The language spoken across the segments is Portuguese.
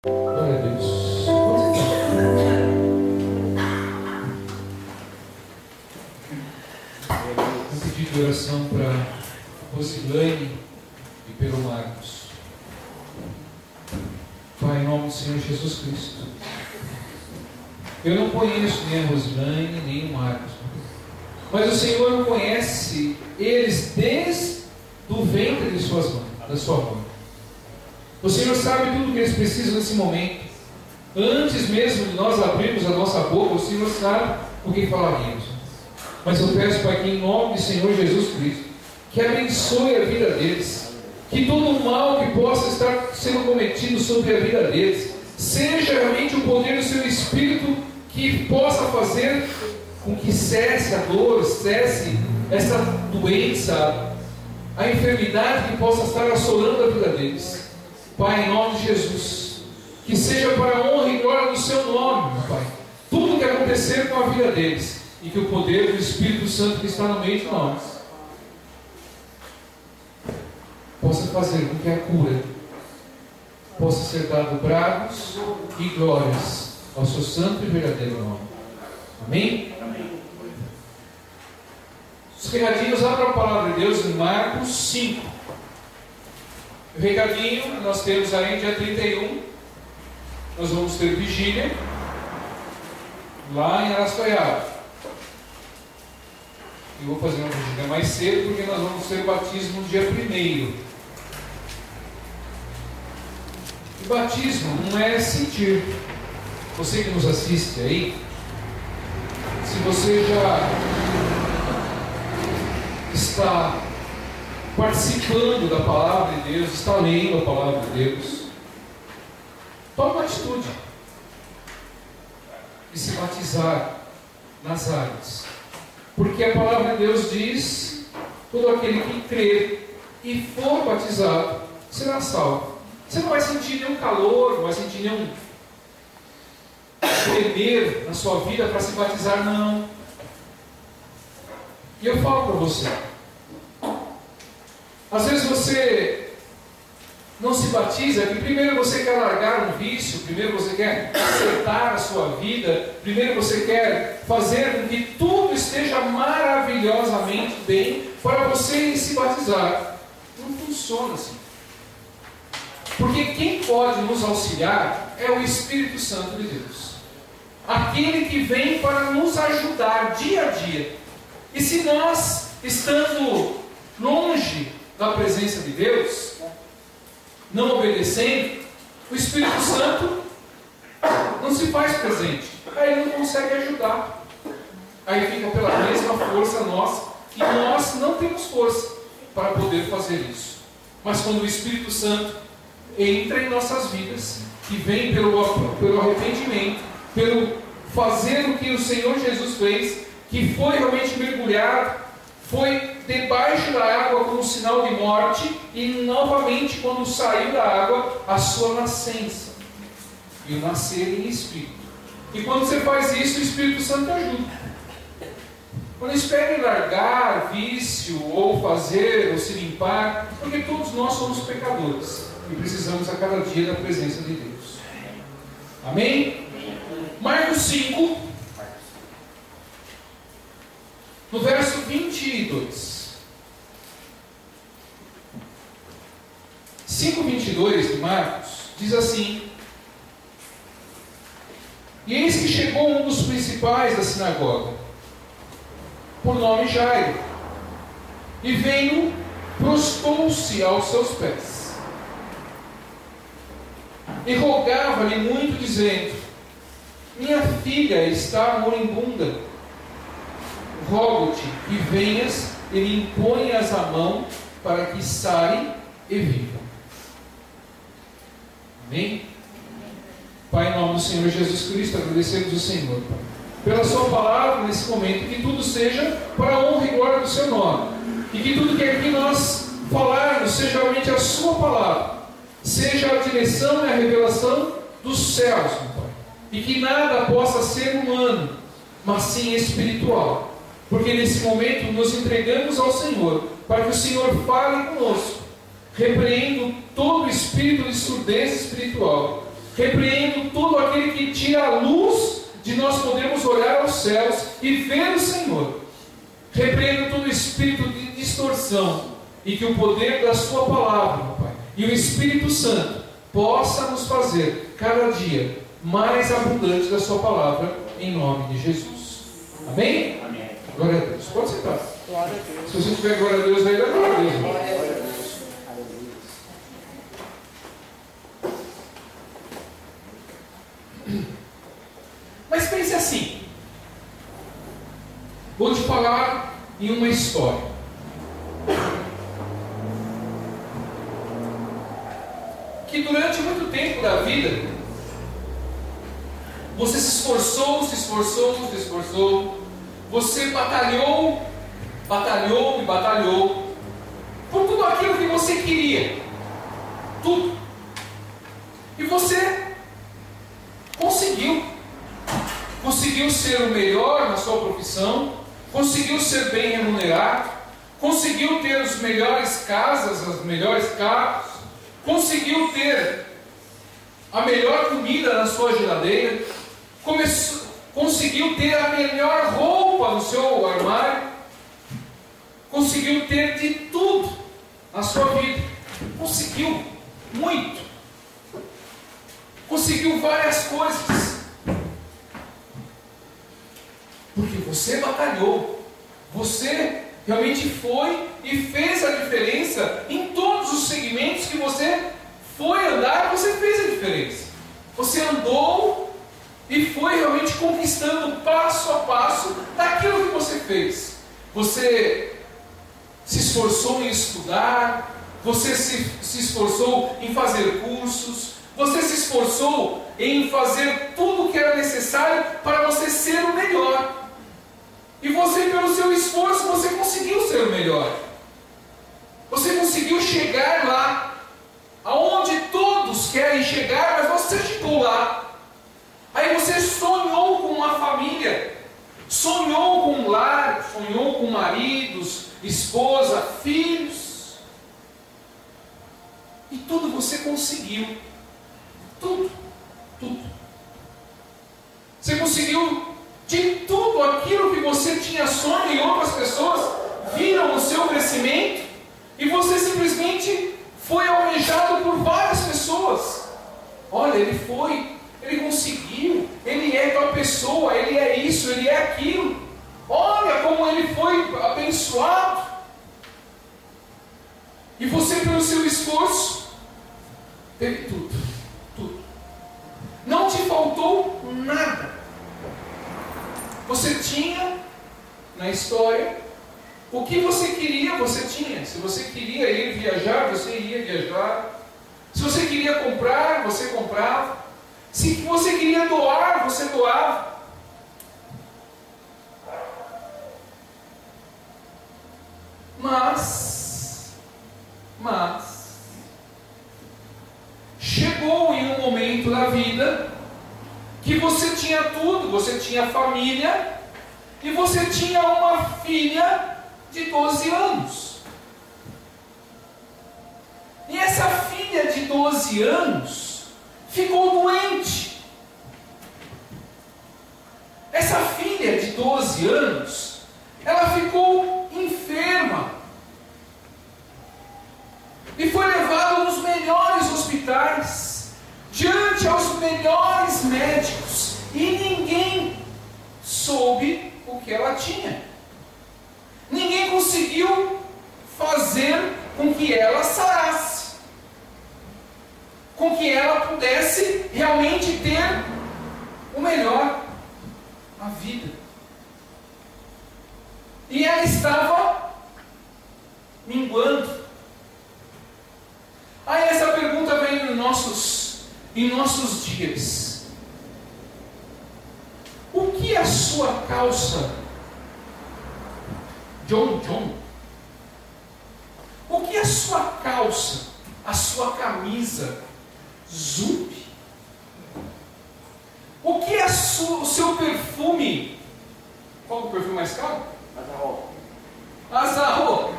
Glória a Deus. Um pedido de oração para Rosilane e pelo Marcos. Pai, em nome do Senhor Jesus Cristo, eu não conheço nem a Rosilane nem o Marcos, mas o Senhor conhece eles desde o ventre de suas mãos, da sua mão. O Senhor sabe tudo o que eles precisam nesse momento. Antes mesmo de nós abrirmos a nossa boca, o Senhor sabe o que falaríamos. Mas eu peço, Pai, que em nome do Senhor Jesus Cristo, que abençoe a vida deles, que todo o mal que possa estar sendo cometido sobre a vida deles, seja realmente o poder do Seu Espírito que possa fazer com que cesse a dor, cesse essa doença, a enfermidade que possa estar assolando a vida deles. Pai, em nome de Jesus, que seja para a honra e glória do Seu nome, meu Pai, tudo que acontecer com a vida deles, e que o poder do Espírito Santo que está no meio de nós possa fazer com que a cura possa ser dado bravos e glórias ao Seu santo e verdadeiro nome. Amém? Amém. Os recadinhos, abram a palavra de Deus em Marcos 5. O recadinho, nós temos aí dia 31, nós vamos ter vigília lá em Arrascaiado. Eu vou fazer uma vigília mais cedo, porque nós vamos ter batismo no dia 1º. E batismo não é sentir. Você que nos assiste aí, se você já está participando da palavra de Deus, está lendo a palavra de Deus, toma uma atitude de se batizar nas águas, porque a palavra de Deus diz: todo aquele que crer e for batizado será salvo. Você não vai sentir nenhum calor, não vai sentir nenhum tremer na sua vida para se batizar, não. E eu falo para você, às vezes você não se batiza porque primeiro você quer largar um vício, primeiro você quer acertar a sua vida, primeiro você quer fazer com que tudo esteja maravilhosamente bem para você se batizar. Não funciona assim. Porque quem pode nos auxiliar é o Espírito Santo de Deus, aquele que vem para nos ajudar dia a dia. E se nós, estando longe da presença de Deus, não obedecendo, o Espírito Santo não se faz presente, aí ele não consegue ajudar, aí fica pela mesma força nossa, e nós não temos força para poder fazer isso. Mas quando o Espírito Santo entra em nossas vidas, que vem pelo arrependimento, pelo fazer o que o Senhor Jesus fez, que foi realmente mergulhado, foi debaixo da água como sinal de morte, e novamente quando saiu da água, a sua nascença, e o nascer em Espírito. E quando você faz isso, o Espírito Santo te ajuda. Quando espera em largar vício, ou fazer, ou se limpar, porque todos nós somos pecadores, e precisamos a cada dia da presença de Deus. Amém? Marcos 5, no verso 22. 5:22 de Marcos diz assim: e eis que chegou um dos principais da sinagoga, por nome Jairo, e veio, prostou-se aos seus pés, e rogava-lhe muito, dizendo: minha filha está moribunda, rogo-te que venhas e lhe imponhas a mão para que saia e viva. Amém? Pai, em nome do Senhor Jesus Cristo, agradecemos ao Senhor, Pai, pela Sua palavra nesse momento, que tudo seja para a honra e glória do Seu nome, e que tudo que aqui nós falarmos seja realmente a Sua palavra, seja a direção e a revelação dos céus, meu Pai, e que nada possa ser humano, mas sim espiritual, porque nesse momento nos entregamos ao Senhor, para que o Senhor fale conosco, repreendo todo espírito de surdez espiritual, Repreendo todo aquele que tira a luz de nós podermos olhar aos céus e ver o Senhor. Repreendo todo espírito de distorção, e que o poder da sua palavra, meu Pai, e o Espírito Santo possa nos fazer cada dia mais abundante da sua palavra, em nome de Jesus. Amém? Amém. Glória a Deus. Pode sentar. Glória a Deus. Se você tiver glória a Deus, aí dá glória a Deus. Glória a Deus. Mas pense assim. Vou te falar em uma história. Que durante muito tempo da vida, você se esforçou, você batalhou e batalhou por tudo aquilo que você queria. Tudo. E você conseguiu. Conseguiu ser o melhor na sua profissão, conseguiu ser bem remunerado, conseguiu ter as melhores casas, os melhores carros, conseguiu ter a melhor comida na sua geladeira, conseguiu ter a melhor roupa no seu armário, conseguiu ter de tudo na sua vida. Conseguiu muito. Conseguiu várias coisas. Porque você batalhou. Você realmente foi e fez a diferença em todos os segmentos que você foi andar, você fez a diferença. Você andou e foi realmente conquistando passo a passo daquilo que você fez. Você se esforçou em estudar, você se esforçou em fazer cursos, você se esforçou em fazer tudo o que era necessário para você ser o melhor. E você, pelo seu esforço, você conseguiu ser o melhor. Você conseguiu chegar lá, aonde todos querem chegar, mas você chegou lá. Aí você sonhou com uma família, sonhou com um lar, sonhou com maridos, esposa, filhos. E tudo você conseguiu. Tudo. Você conseguiu de tudo aquilo que você tinha sonho, e outras pessoas viram o seu crescimento, e você simplesmente foi almejado por várias pessoas. Olha, ele conseguiu, ele é tal pessoa, ele é isso, ele é aquilo. Olha como ele foi abençoado. E você, pelo seu esforço, teve tudo. Não te faltou nada. Você tinha na história o que você queria, você tinha. Se você queria ir viajar, você ia viajar. Se você queria comprar, você comprava. Se você queria doar, você doava. Mas chegou em um momento da vida que você tinha tudo, você tinha família e você tinha uma filha de 12 anos. E essa filha de 12 anos ficou doente. Essa filha de 12 anos, ela ficou enferma. E foi levada aos melhores hospitais, diante aos melhores médicos, e ninguém soube o que ela tinha. Ninguém conseguiu fazer com que ela sarasse, com que ela pudesse realmente ter o melhor, a vida. E ela estava minguando. Aí essa pergunta vem em nossos dias. O que a sua calça John? O que a sua calça, a sua camisa Zup? O que o seu perfume? Qual é o perfume mais caro? Azzarro.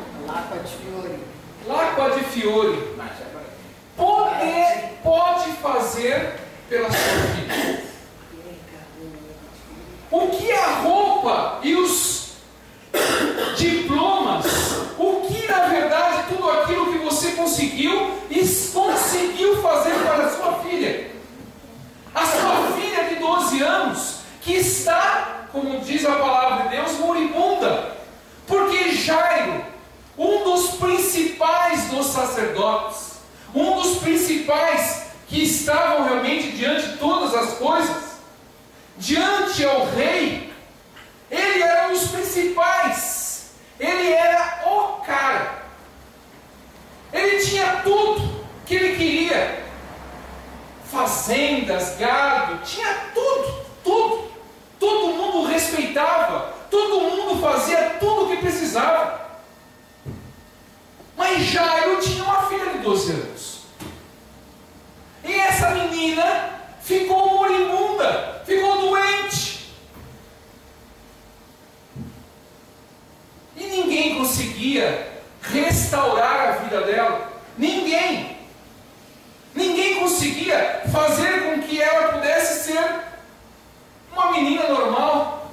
L'acqua di Fiori. Pode fazer pela sua filha? O que a roupa e os diplomas, o que na verdade tudo aquilo que você conseguiu fazer para a sua filha? A sua filha de 12 anos, que está, como diz a palavra de Deus, moribunda. Porque Jairo, um dos principais dos sacerdotes, um dos principais que estavam realmente diante de todas as coisas, diante ao rei, ele era um dos principais, ele era o cara, ele tinha tudo que ele queria, fazendas, gado, tinha tudo, todo mundo respeitava, todo mundo fazia tudo o que precisava. Mas Jairo tinha uma filha de 12 anos, e essa menina ficou moribunda, ficou doente, e ninguém conseguia restaurar a vida dela, ninguém conseguia fazer com que ela pudesse ser uma menina normal.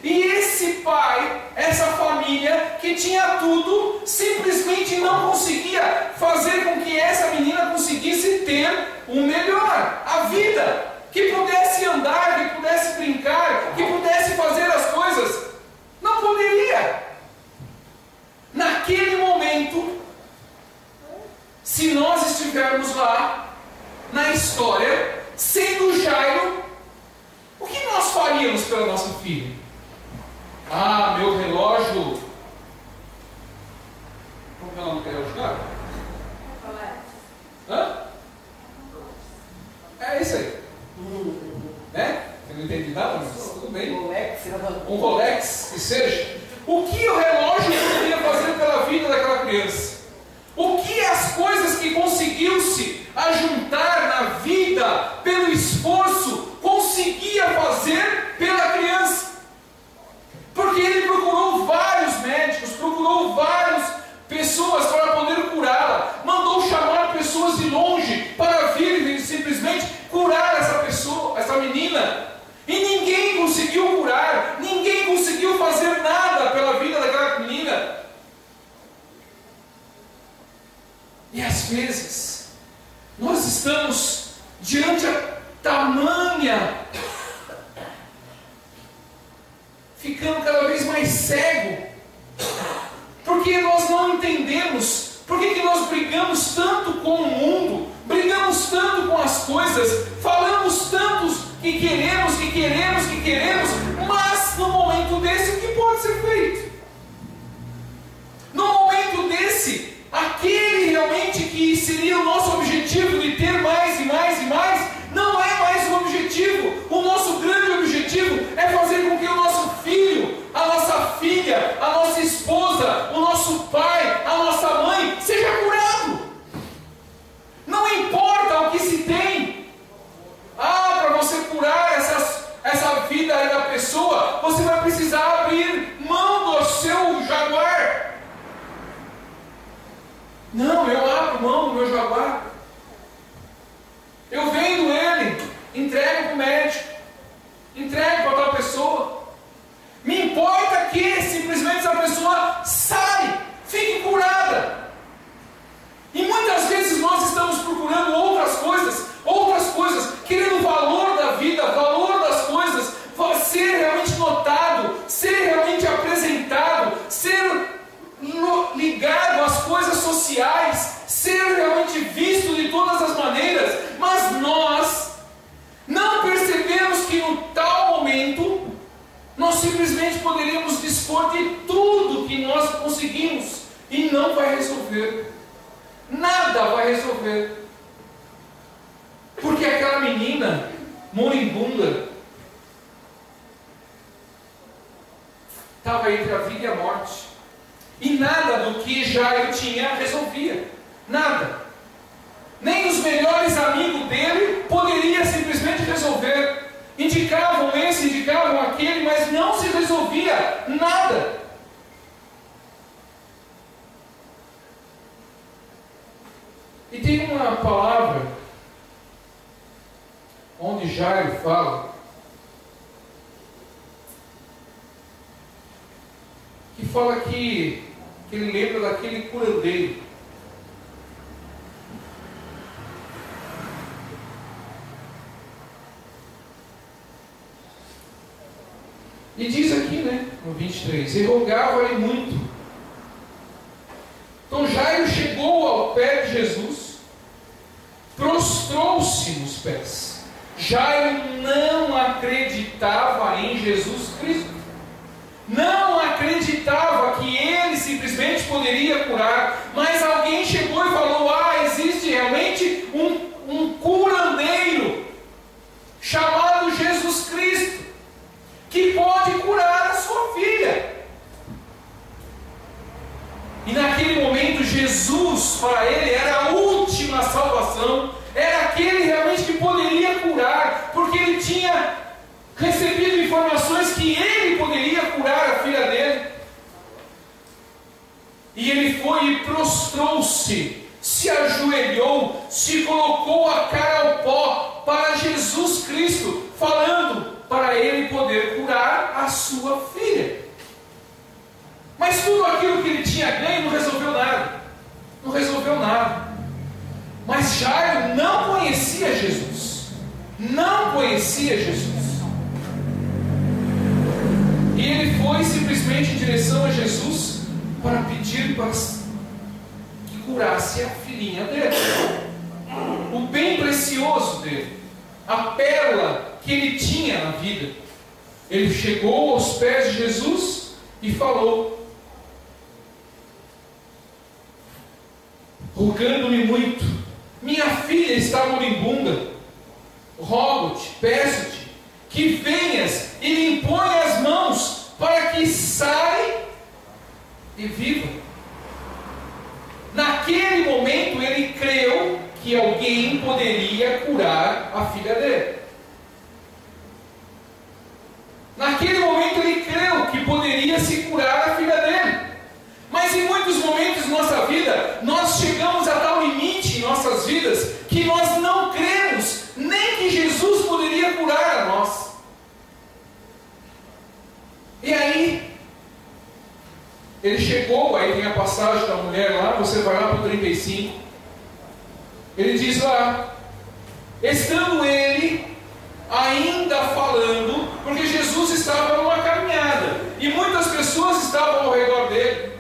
E esse pai, essa família que tinha tudo, simplesmente não conseguia fazer com que essa menina conseguisse ter o melhor, a vida, que pudesse andar, que pudesse brincar, que pudesse fazer as coisas. Não poderia. Naquele momento, se nós estivermos lá na história, sendo Jairo, o que nós faríamos pela nossa filha? Ah, meu relógio. Como que é o nome do relógio, cara? Hã? É isso aí. Eu não entendi nada, mas tudo bem. Um Rolex, que seja. O que o relógio poderia fazer pela vida daquela criança? O que as coisas que conseguiu-se ajuntar na vida, pelo esforço, conseguia fazer pela criança? Porque ele procurou vários médicos, procurou várias pessoas para poder curá-la, mandou chamar pessoas de longe para virem simplesmente curar essa pessoa, essa menina, e ninguém conseguiu curar, ninguém conseguiu fazer nada pela vida daquela menina. E às vezes nós estamos diante a tamanha, ficando cada vez mais cego, porque nós não entendemos por que nós brigamos tanto com o mundo, brigamos tanto com as coisas, falamos tantos que queremos, mas no momento desse o que pode ser feito? No momento desse, aquele realmente que seria o nosso objetivo de ter mais e mais e mais, não é mais o objetivo. O nosso grande objetivo é fazer com que o nosso filho, a nossa filha, a nossa esposa, o nosso pai, a nossa mãe seja curado. Não importa o que se tem. Para você curar essa vida aí da pessoa, você vai precisar abrir mão do seu jaguar. Não, eu abro mão do meu jaguar. Eu vendo ele, entrego para o médico, entrego para tal pessoa. Me importa que simplesmente essa pessoa sai, fique curada. E muitas vezes nós estamos procurando outras coisas, querendo o valor da vida, valor das coisas, ser realmente notado, ser realmente apresentado, ser ligado às coisas sociais, ser realmente visto de todas as maneiras, mas nós não percebemos que no tal momento nós simplesmente poderíamos dispor de tudo que nós conseguimos e não vai resolver, nada vai resolver, porque aquela menina moribunda estava entre a vida e a morte. E nada do que Jairo tinha resolvia. Nada. Nem os melhores amigos dele poderia simplesmente resolver. Indicavam esse, indicavam aquele, mas não se resolvia nada. E tem uma palavra Jairo fala, que ele lembra daquele curandeiro. E diz aqui, no 23, e rogava-lhe muito. Então Jairo chegou ao pé de Jesus, prostrou-se nos pés. Jairo não acreditava em Jesus Cristo. Não acreditava que ele simplesmente poderia curar, mas alguém chegou e falou: existe realmente um curandeiro chamado Jesus Cristo, que pode curar a sua filha. E naquele momento Jesus, para ele, era a última salvação, era aquele realmente que poderia curar, porque ele tinha recebido informações que ele poderia curar a filha dele. E ele foi e prostrou-se, se ajoelhou, se colocou a cara ao pó para Jesus Cristo, falando para ele poder curar a sua filha. Mas tudo aquilo que ele tinha ganho não resolveu nada. Não resolveu nada. Mas Jairo não conhecia Jesus. Não conhecia Jesus. E ele foi simplesmente em direção a Jesus para pedir para que curasse a filhinha dele. O bem precioso dele. A pérola que ele tinha na vida. Ele chegou aos pés de Jesus e falou, rogando-me muito: minha filha está moribunda, rogo-te, peço-te, que venhas e lhe imponha as mãos, para que saia e viva. Naquele momento ele creu que alguém poderia curar a filha dele. Naquele momento ele creu que poderia se curar a filha dele. Mas em muitos momentos de nossa vida, nós chegamos a tal limite em nossas vidas, que nós não cremos nem que Jesus poderia curar a nós. E aí, ele chegou, aí tem a passagem da mulher lá, você vai lá para o 35, ele diz lá, estando ele ainda falando, porque Jesus estava numa caminhada, e muitas pessoas estavam ao redor dele,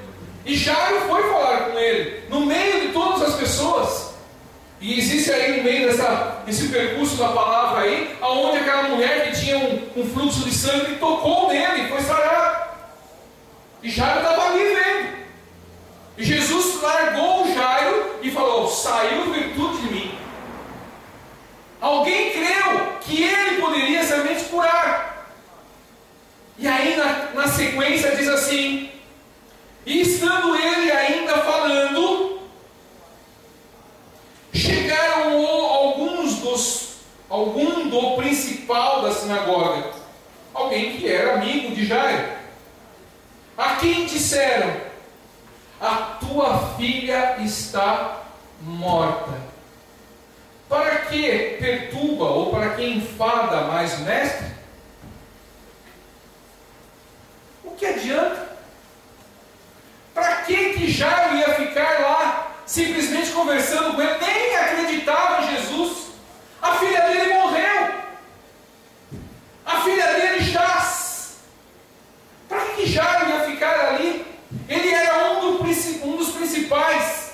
e Jairo foi falar com ele, no meio de todas as pessoas, e existe aí no meio desse percurso da palavra aí, aonde aquela mulher que tinha um fluxo de sangue tocou nele e foi sarado. E Jairo estava ali vendo. E Jesus largou o Jairo e falou: saiu virtude de mim. Alguém creu que ele poderia realmente curar. E aí na sequência diz assim: e estando ele ainda falando, chegaram algum do principal da sinagoga, alguém que era amigo de Jairo, a quem disseram: a tua filha está morta. Para que perturba ou para que enfada mais o mestre? O que adianta? Para que Jairo ia ficar lá simplesmente conversando com ele? Nem acreditava em Jesus. A filha dele morreu. A filha dele jaz. Para que Jairo ia ficar ali? Ele era um dos principais.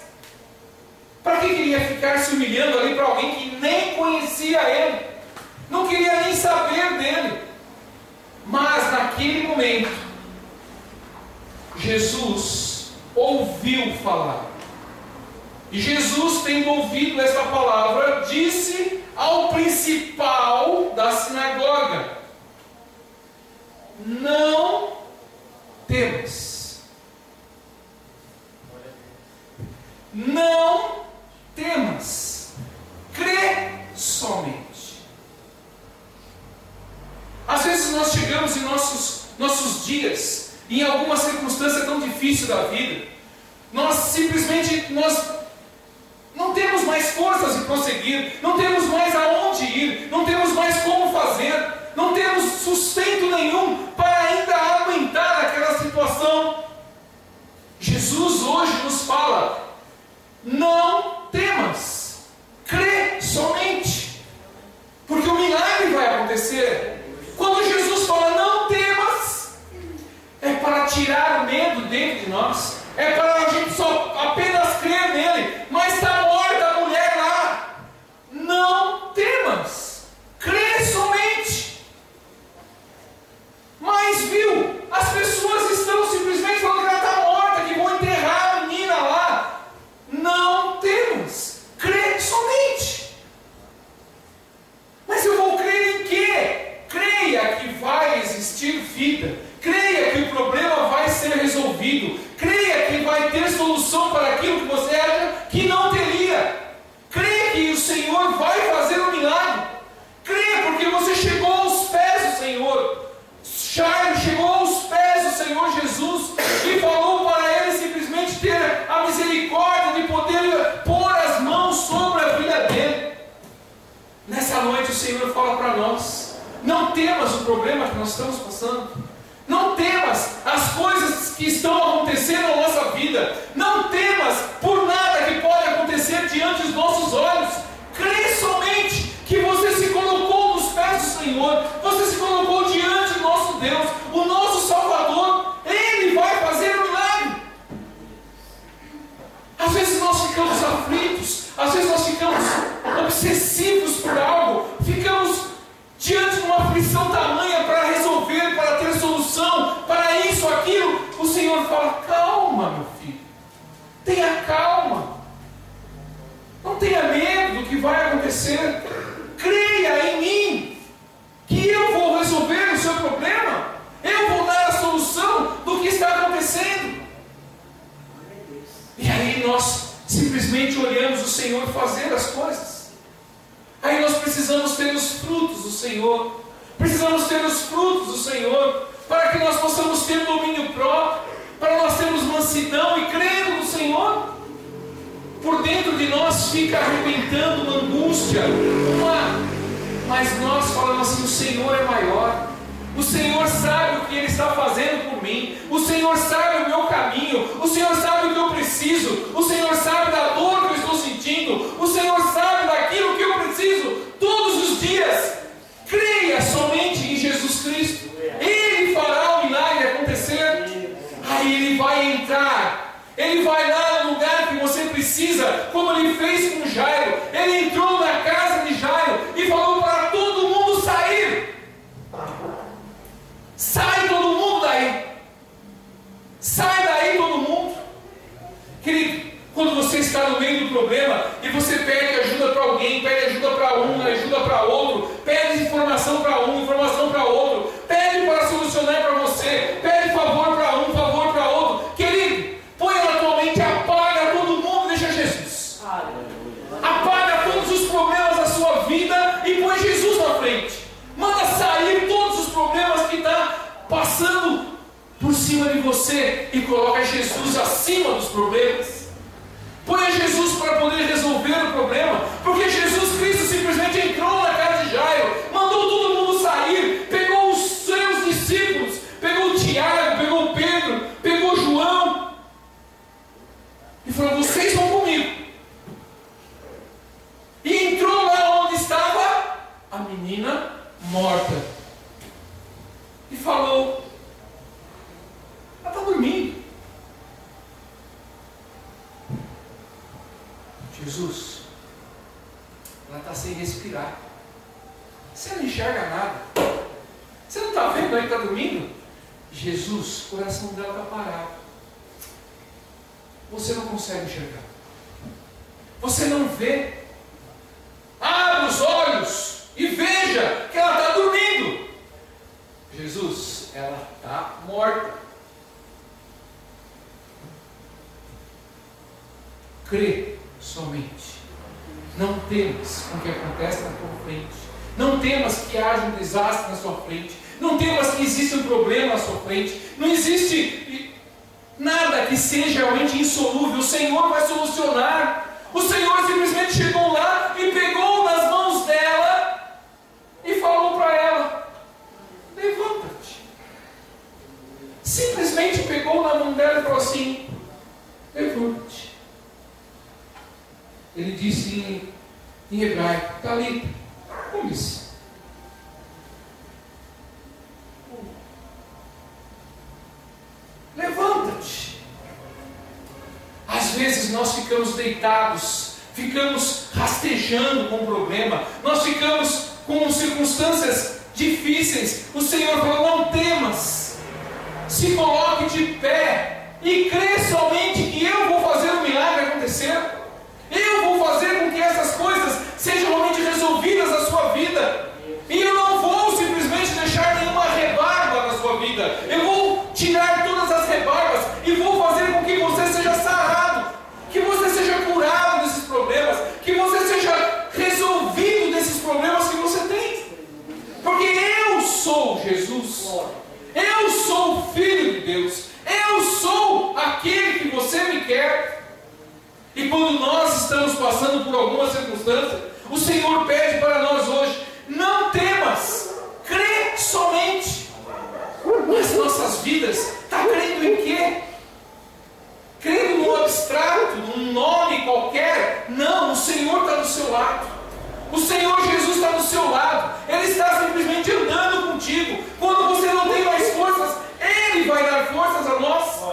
Para que ele ia ficar se humilhando ali para alguém que nem conhecia ele? Não queria nem saber dele. Mas naquele momento, Jesus ouviu falar. E Jesus, tendo ouvido esta palavra, disse ao principal da sinagoga: não temas. Não temas. Crê somente. Às vezes nós chegamos em nossos dias, em alguma circunstância tão difícil da vida, nós simplesmente não temos mais forças de prosseguir, não temos mais aonde ir, não temos mais como sustento nenhum para ainda aguentar aquela situação. Jesus hoje nos fala: não temas, crê somente, porque o milagre vai acontecer. Quando Jesus fala não temas, é para tirar o medo dentro de nós, é para a gente só apenas crer nele. Mas está morta a mulher lá, não temas, crê somente. Mas viu, as pessoas estão simplesmente falando que ela está morta, que vão enterrar a menina lá. Não temas, crê somente. Mas eu vou crer em quê? Creia que vai existir vida, creia que o problema vai ser resolvido, creia que vai ter solução para aquilo que você acha que não teria, creia que o Senhor vai fazer um milagre, creia porque você chegou aos pés do Senhor. Jairo chegou aos pés do Senhor Jesus e falou para ele simplesmente ter a misericórdia de poder pôr as mãos sobre a filha dele. Nessa noite o Senhor fala para nós: não temas o problema que nós estamos passando, não temas as coisas que estão acontecendo na nossa vida, não temas por nada que pode acontecer diante dos nossos olhos. Crê somente que você se colocou nos pés do Senhor, você se colocou diante do nosso Deus, o nosso Salvador. Ele vai fazer um milagre. Às vezes nós ficamos aflitos, às vezes nós ficamos obsessivos por algo, ficamos diante de uma aflição tamanha para resolver, para ter solução, para isso, aquilo. O Senhor fala: calma, meu filho, tenha calma, não tenha medo do que vai acontecer, creia em mim, que eu vou resolver o seu problema, eu vou dar a solução do que está acontecendo. E aí nós simplesmente olhamos o Senhor fazer as coisas. Aí nós precisamos ter os frutos do Senhor, precisamos ter os frutos do Senhor, para que nós possamos ter domínio próprio, para nós termos mansidão e crendo no Senhor. Por dentro de nós fica arrebentando uma angústia, mas nós falamos assim: o Senhor é maior, o Senhor sabe o que Ele está fazendo por mim, o Senhor sabe o meu caminho, o Senhor sabe o que eu preciso, o Senhor sabe da dor que eu estou sentindo, o Senhor sabe daquilo que eu preciso todos os dias. Creia somente em Jesus Cristo, Ele fará o milagre acontecer. Aí Ele vai entrar, Ele vai lá no lugar que você precisa, como Ele fez com Jairo. Ele entrou na casa de Jairo e falou para todo mundo sair. Sai todo mundo daí, sai daí todo mundo. Querido, quando você está no meio do problema e você pede ajuda para alguém, pede ajuda para um, ajuda para outro, pede informação para um, informação para outro, pede para solucionar para você, pede favor para um, favor para outro, querido, põe na tua mente: apaga todo mundo, deixa Jesus, apaga todos os problemas da sua vida e põe Jesus na frente. Manda sair todos os problemas que estão passando por cima de você e coloca Jesus acima dos problemas. Põe Jesus para poder resolver o problema, porque Jesus Cristo simplesmente entrou na casa de Jairo, mandou todo mundo sair, pegou os seus discípulos, pegou o Tiago, pegou o Pedro, pegou João e falou: vocês vão comigo. E entrou lá onde estava a menina morta e falou: ela está dormindo. Jesus, ela está sem respirar, você não enxerga nada, você não está vendo aí que está dormindo? Jesus, o coração dela está parado, você não consegue enxergar, você não vê. Abra os olhos e veja que ela está dormindo. Jesus, ela está morta. Crê somente. Não temas com o que acontece na tua frente. Não temas que haja um desastre na sua frente. Não temas que exista um problema na sua frente. Não existe nada que seja realmente insolúvel. O Senhor vai solucionar. O Senhor simplesmente chegou lá e pegou nas mãos dela e falou para ela: pegou na mão dela e falou assim: levante. Ele disse em hebraico: Talita, cumi-se. Levanta-te. Às vezes nós ficamos deitados, ficamos rastejando com o problema, nós ficamos com circunstâncias difíceis. O Senhor falou: não temas, se coloque de pé e crê somente que eu vou fazer o milagre acontecer. Eu vou fazer com que essas coisas sejam realmente resolvidas na sua vida. E eu não vou simplesmente deixar nenhuma rebarba na sua vida. Eu vou tirar todas as rebarbas e vou fazer com que você seja sarado, que você seja curado desses problemas, que você seja resolvido desses problemas que você tem. Porque eu sou Jesus. Eu sou o Filho de Deus. Eu sou aquele que você me quer. E quando nós estamos passando por alguma circunstância, o Senhor pede para nós hoje: não temas, crê somente. Mas nossas vidas estão crendo em quê? Crendo num abstrato, num nome qualquer? Não, o Senhor está do seu lado. O Senhor Jesus está do seu lado. Ele está simplesmente andando contigo. Quando você não tem mais forças, Ele vai dar forças a nós.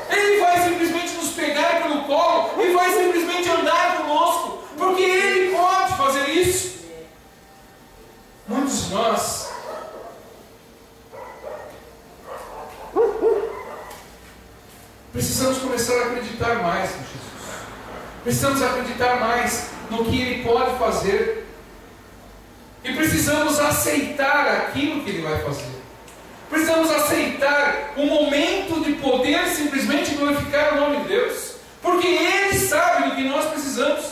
Ele vai simplesmente nos pegar pelo colo e vai simplesmente andar conosco, porque Ele pode fazer isso. Muitos de nós precisamos começar a acreditar mais em Jesus. Precisamos acreditar mais no que Ele pode fazer. E precisamos aceitar aquilo que Ele vai fazer. Precisamos aceitar o momento de poder simplesmente glorificar o nome de Deus. Porque Ele sabe do que nós precisamos.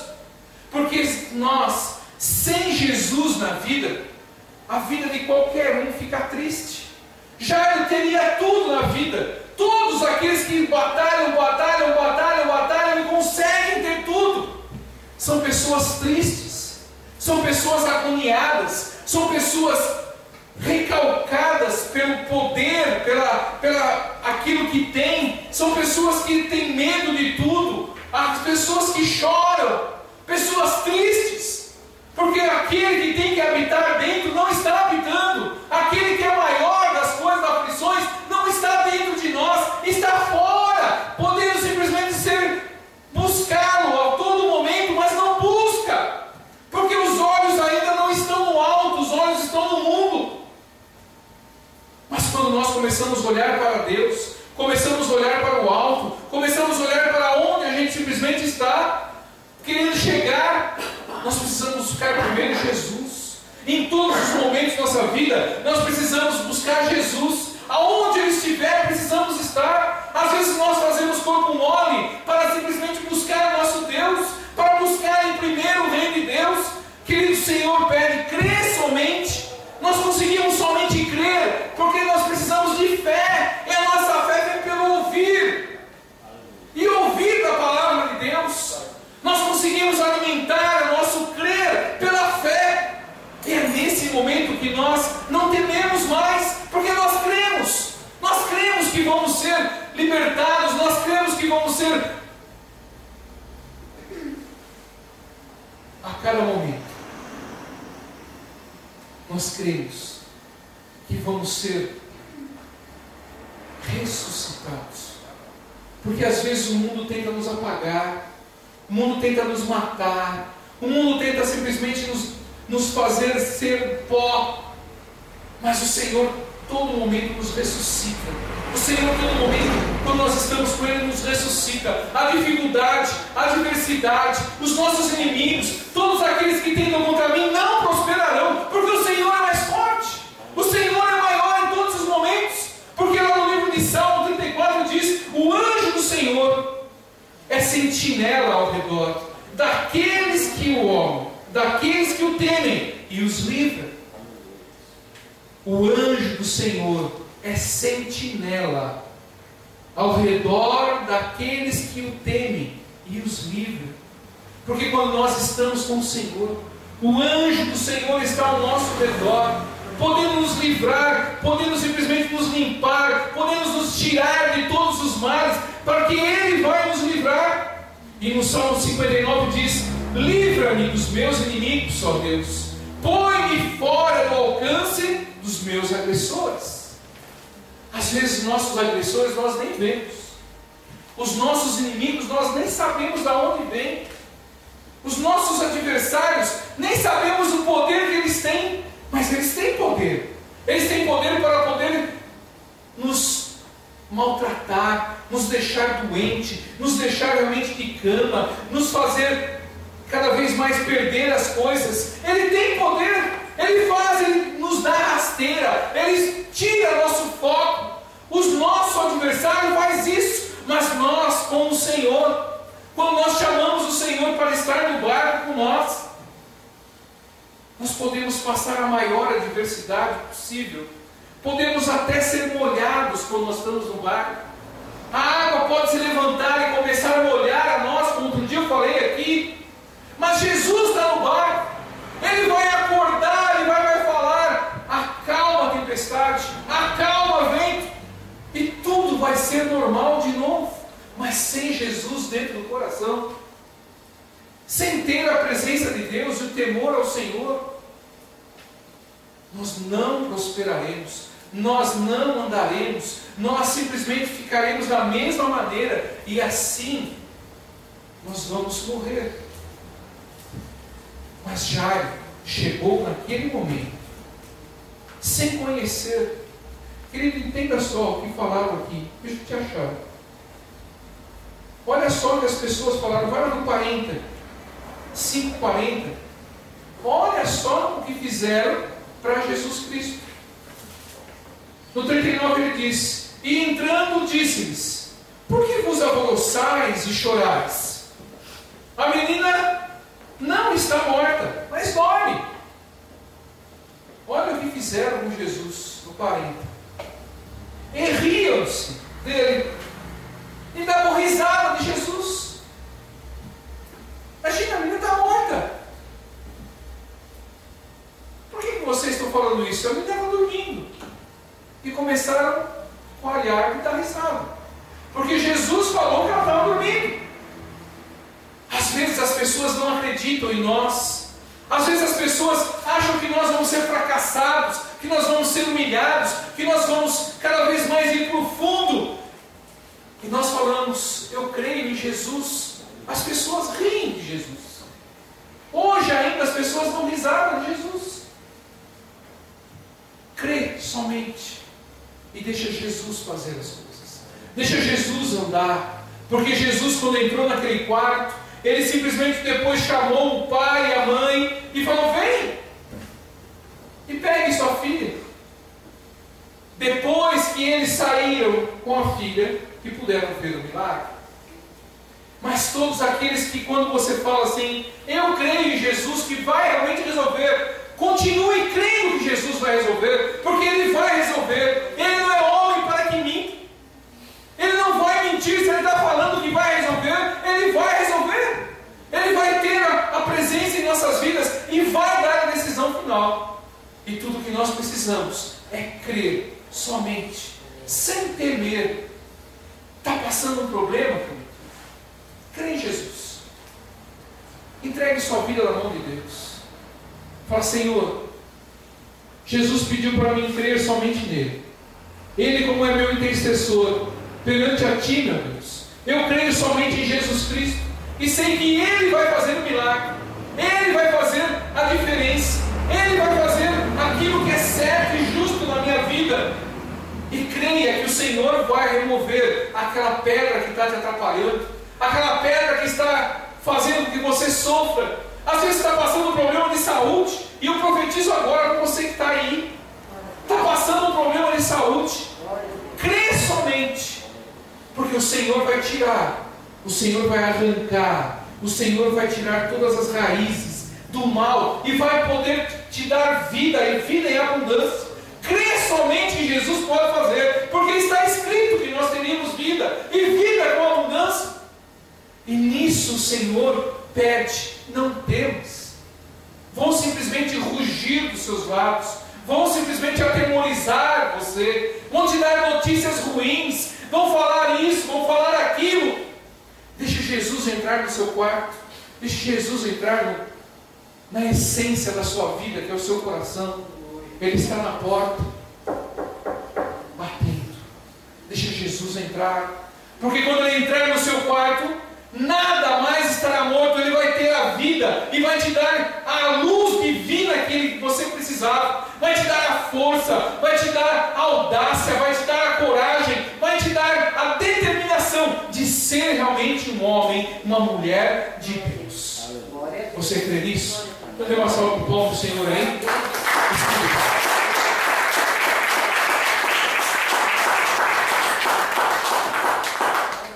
Porque nós, sem Jesus na vida, a vida de qualquer um fica triste. Já ele teria tudo na vida. Todos aqueles que batalham e conseguem ter tudo, são pessoas tristes, são pessoas agoniadas, são pessoas recalcadas pelo poder, pela aquilo que tem. São pessoas que têm medo de tudo, as pessoas que choram, pessoas tristes, porque aquele que tem que habitar dentro não está habitando. Aquele que é maior das coisas, das aflições, não está dentro de nós, está fora, podendo simplesmente buscá-lo a todo momento, mas não busca, porque os olhos ainda não estão no alto, os olhos estão no mundo. Mas quando nós começamos a olhar para Deus, começamos a olhar para o alto, começamos a olhar para onde a gente simplesmente está querendo chegar, nós precisamos buscar primeiro Jesus. Em todos os momentos da nossa vida, nós precisamos buscar Jesus. Aonde Ele estiver, precisamos estar. Às vezes nós fazemos corpo mole para simplesmente buscar o nosso Deus, para buscar em primeiro o reino de Deus. Querido, o Senhor pede: crê somente. Nós conseguimos somente crer porque nós precisamos de fé. E a nossa fé vem pelo ouvir. E ouvir da palavra de Deus. Nós conseguimos alimentar o nosso crer pela fé. E é nesse momento que nós não tememos mais, porque nós cremos. Nós cremos que vamos ser libertados, nós cremos que vamos ser a cada momento. Nós cremos que vamos ser ressuscitados. Porque às vezes o mundo tenta nos apagar, o mundo tenta nos matar, o mundo tenta simplesmente nos fazer ser pó. Mas o Senhor todo momento nos ressuscita. O Senhor todo momento, quando nós estamos com Ele, nos ressuscita. A dificuldade, a adversidade, os nossos inimigos, todos aqueles que tentam contra mim não prosperarão, porque o Senhor é mais forte. O Senhor é maior em todos os momentos. Porque lá no livro de Salmo 34 diz: o anjo do Senhor é sentinela ao redor daqueles que o amam, daqueles que o temem, e os livra. O anjo do Senhor é sentinela ao redor daqueles que o temem e os livra. Porque quando nós estamos com o Senhor, o anjo do Senhor está ao nosso redor. podendo nos livrar, podendo simplesmente nos limpar, podendo nos tirar de todos os males, para que Ele vai nos livrar. E no Salmo 59 diz: livra-me dos meus inimigos, ó Deus, põe-me fora do alcance dos meus agressores. Às vezes nossos agressores nós nem vemos, os nossos inimigos nós nem sabemos de onde vêm, os nossos adversários nem sabemos o poder que eles têm, mas eles têm poder. Eles têm poder para poder nos maltratar, nos deixar doente, nos deixar realmente de cama, nos fazer cada vez mais perder as coisas. Ele tem poder, ele nos dá rasteira, ele tira nosso foco. O nosso adversário faz isso, mas nós, com o Senhor, quando nós chamamos o Senhor para estar no barco com nós podemos passar a maior adversidade possível. Podemos até ser molhados quando nós estamos no barco. A água pode se levantar e começar a molhar a nós, como outro dia eu falei aqui. Mas Jesus está no barco. Ele vai acordar e vai falar: acalma a tempestade, acalma o vento, e tudo vai ser normal de novo. Mas sem Jesus dentro do coração, sem ter a presença de Deus e o temor ao Senhor, nós não prosperaremos, nós não andaremos, nós simplesmente ficaremos da mesma maneira, e assim nós vamos morrer. Mas Jairo chegou naquele momento, sem conhecer. Querido, entenda só o que falaram aqui. Deixa eu te achar. Olha só o que as pessoas falaram. Vai lá no 40, 5:40. Olha só o que fizeram para Jesus Cristo. No 39 ele diz: e entrando disse-lhes: por que vos alvoroçais e chorais? A menina não está morta, mas dorme. Olha o que fizeram com Jesus no 40. E riam-se dele e davam risada de Jesus. Imagina, a menina está morta. Por que vocês estão falando isso? A menina estava dormindo. E começaram a olhar e dar risada, porque Jesus falou que ela estava dormindo. Às vezes as pessoas não acreditam em nós. Às vezes as pessoas acham que nós vamos ser fracassados, que nós vamos ser humilhados, que nós vamos cada vez mais ir para o fundo. E nós falamos: eu creio em Jesus. As pessoas riem de Jesus. Hoje ainda as pessoas dão risada de Jesus. Crê somente e deixa Jesus fazer as coisas. Deixa Jesus andar. Porque Jesus, quando entrou naquele quarto, ele simplesmente depois chamou o pai e a mãe e falou: vem e pegue sua filha. Depois que eles saíram com a filha, que puderam ver o milagre. Mas todos aqueles que, quando você fala assim: eu creio em Jesus que vai realmente resolver, continue crendo que Jesus vai resolver, porque Ele vai resolver. Ele não é homem para que minta. Ele não vai mentir. Se Ele está falando que vai resolver, Ele vai resolver. Ele vai ter a presença em nossas vidas e vai dar a decisão final. E tudo que nós precisamos é crer somente, sem temer. Está passando um problema, querido? Crê em Jesus. Entregue sua vida na mão de Deus. Fala: Senhor, Jesus pediu para mim crer somente nele. Ele, como é meu intercessor perante a Ti, meu Deus, eu creio somente em Jesus Cristo e sei que Ele vai fazer o milagre. Ele vai fazer a diferença. Ele vai fazer aquilo que é certo e justo na minha vida. E creia que o Senhor vai remover aquela pedra que está te atrapalhando, aquela pedra que está fazendo com que você sofra. Às vezes você está passando um problema de saúde, e eu profetizo agora para você que está aí, está passando um problema de saúde. Crê somente, porque o Senhor vai tirar, o Senhor vai arrancar, o Senhor vai tirar todas as raízes do mal e vai poder te dar vida e vida em abundância. Crê somente que Jesus pode fazer, porque está escrito que nós teríamos vida e vida com abundância. E nisso o Senhor pede: não temas. Vão simplesmente rugir dos seus lábios, vão simplesmente atemorizar você, vão te dar notícias ruins, vão falar isso, vão falar aquilo. Deixe Jesus entrar no seu quarto, deixe Jesus entrar na essência da sua vida, que é o seu coração. Ele está na porta, batendo. Deixe Jesus entrar, porque quando Ele entrar no seu quarto, nada mais estará morto. Ele vai ter a vida e vai te dar a luz divina que você precisava, vai te dar a força, vai te dar a audácia, vai te dar a coragem, vai te dar a determinação de ser realmente um homem, uma mulher de Deus. Você crê nisso? Então dê uma salva de palmas pro Senhor aí.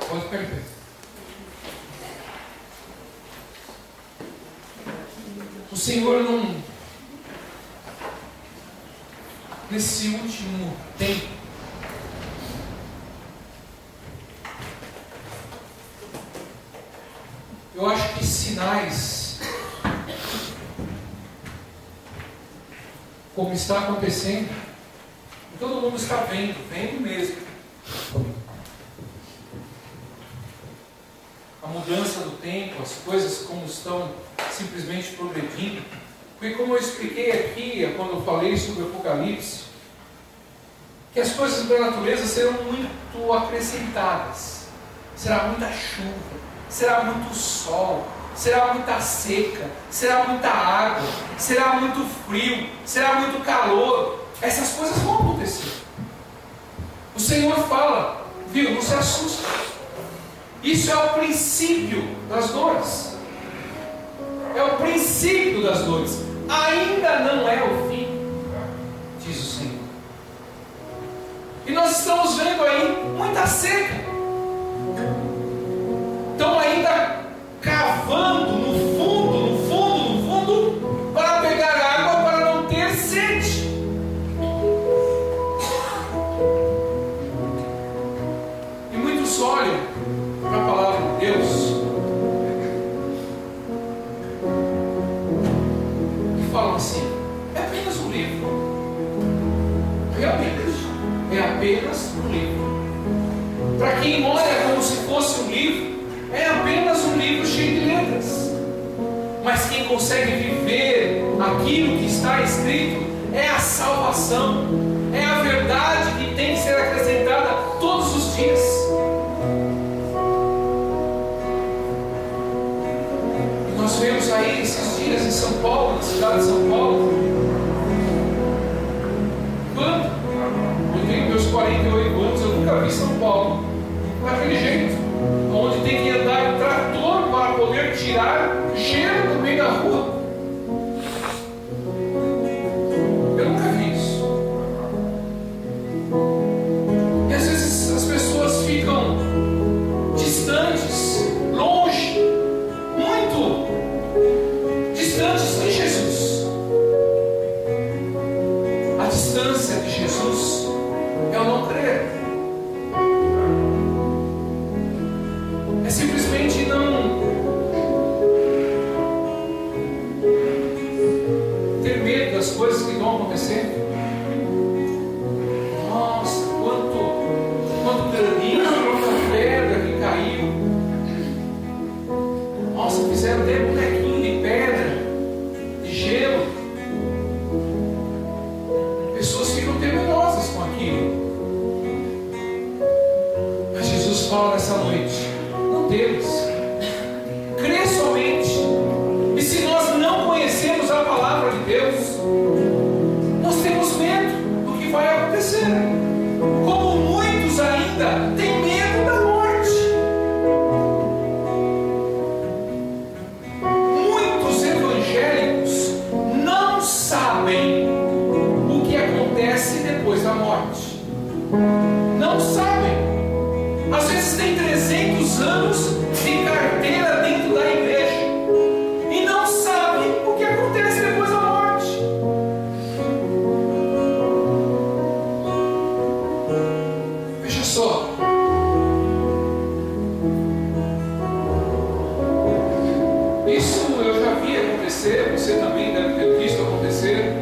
Pode ficar em pé. O Senhor não, nesse último tempo, eu acho que sinais, como está acontecendo, todo mundo está vendo mesmo. A mudança do tempo, as coisas como estão simplesmente progredindo. Porque como eu expliquei aqui, quando eu falei sobre o Apocalipse, que as coisas da natureza serão muito acrescentadas. Será muita chuva, será muito sol, será muita seca, será muita água, será muito frio, será muito calor. Essas coisas vão acontecer. O Senhor fala, viu, não se assusta. Isso é o princípio das dores. É o princípio das dores. Ainda não é o fim, diz o Senhor. E nós estamos vendo aí muita seca. Estão ainda cavando no fundo, para pegar água, para não ter sede. E muitos olham para a palavra de Deus e falam assim: é apenas um livro. Realmente, é apenas um livro. Para quem olha como se fosse um livro, é apenas um livro cheio de letras. Mas quem consegue viver aquilo que está escrito é a salvação, é a verdade que tem que ser acrescentada todos os dias. Nós vemos aí esses dias em São Paulo, na cidade de São Paulo, quando eu tenho meus 48 anos, eu nunca vi São Paulo daquele jeito, onde tem que andar trator para poder tirar gelo no meio da rua. Eu nunca vi isso. E às vezes as pessoas ficam distantes, longe, muito distantes de Jesus. A distância de Jesus é o não crer. É simplesmente não ter medo das coisas que vão acontecendo. Nossa, quanto granizo, quanta pedra que caiu. Nossa, fizeram até bonequinho de pedra, de gelo. Pessoas ficam temerosas com aquilo. Mas Jesus fala nessa noite: não temas, crê somente. E se nós não conhecemos a palavra de Deus, nós temos medo do que vai acontecer. Como muitos ainda têm medo da morte. Muitos evangélicos não sabem o que acontece depois da morte. Não sabem. Às vezes tem 300 anos de carteira dentro da igreja e não sabem o que acontece depois da morte. Veja só. Isso eu já vi acontecer, você também deve ter visto acontecer.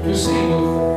Que o Senhor